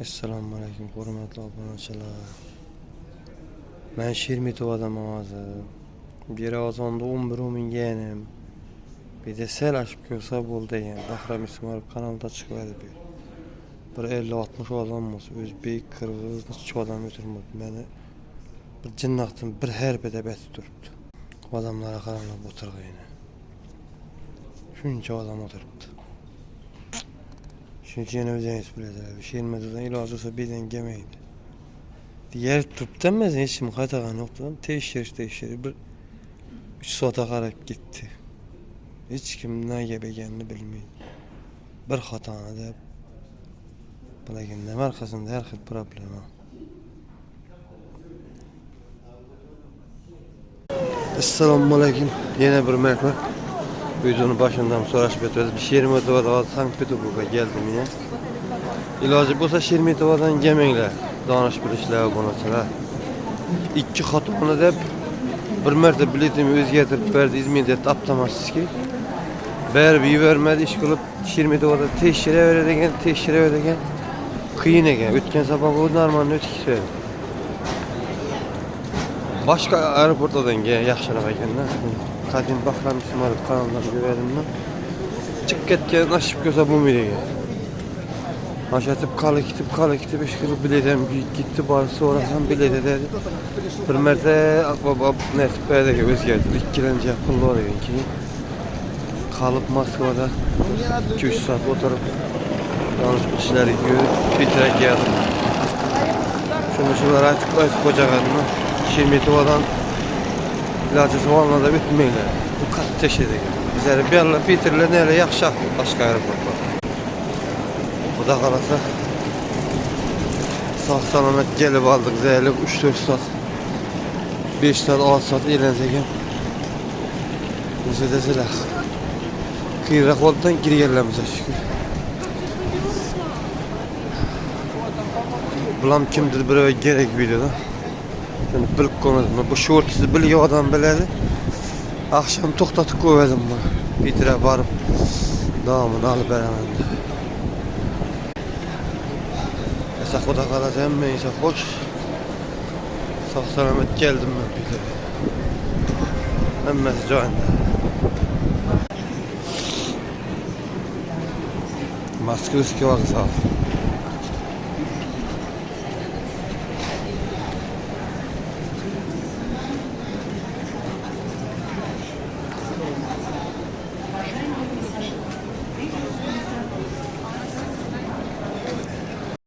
Assalomu alaykum hurmatli obunachilar. Men Shermetova namozim. Bir azonda 11 mingenim. Bir de sel aşıp ko'rsa bo'ldi yani. Bahram Ismoilov kanalda chiqadi bu. Bir 50-60 odammiz. O'zbek, qirg'iz, necha odam o'tiribdi. Meni bir jinnaqdan bir harbada betib turibdi. Odamlara qarab o'tirgan. Shuncha odam o'tiribdi. Shunchani o'zingiz bilasizlar. Shermetovadan iloji bo'lsa beden kelmaydi. Diğer turptan mezun hiç mi hatagan yoktu. Teşhir bir 3 saate qarab gitti. Hiç kim ne gebegenini bilmeydi. Bir hatana da bilaginde arkasında her xil problem var. Assalomu alaykum. Yine bir merhaba. Videonun başından so'rashib o'tamiz. Shermetovada Sankt-Peterburgga geldim yine. İlacı bo'lsa Shermetovadan kelmanglar. Danış bilishlar bo'lasalar. İki xatoni deb bir marta biletimi o'zgartirib berdi İzmirda avtomatik. Berib yubormadi, ish qilib Shermetovada tekshiraveradigan qiyin ekan. O'tgan safar u normal o'tkazdi. Boshqa aeroportdan yaxshiroq ekanda. Qadim Bahram Ismoilov kanallarga ko'rdim. Chiqib ketgan ashib ko'rsa bo'lmaydi ekan. Aşatıp kalı kitip iş kılıp biledim gitti bari sonradan biledi dedi. Bir merte akbaba netip berdeki özgerdi. İkkilenci yapıldı oraya ki. Kalıp Moskova'da 2-3 saat oturup danışıp işleri görüp bitirek geldim. Şunlar artık koca kadını Shermetova'dan ilacısı olanla da bitmeyle. Bu kat teşedik. Bizleri bir anla bitirirler neyle yakşak başka aeroportlar. Bu da kalasa sağ salamet gelip aldık zehirli 3-4 saat 5 saat 6 saat eğlenseyken bize deseler kıyırak oldudan geri gelmemize şükür. Bulam kimdir bir eve gerek videoda yani bilip koymadım. Bu şortisi biliyor adam biledi. Akşam toxtatıp koymadım bunu. Bitire varıp devamını alıp veremem. Sakoda kalası emmeyse hoş. Sağ selamet geldim ben bir de. Emmesi canında. Maske var sağ ol.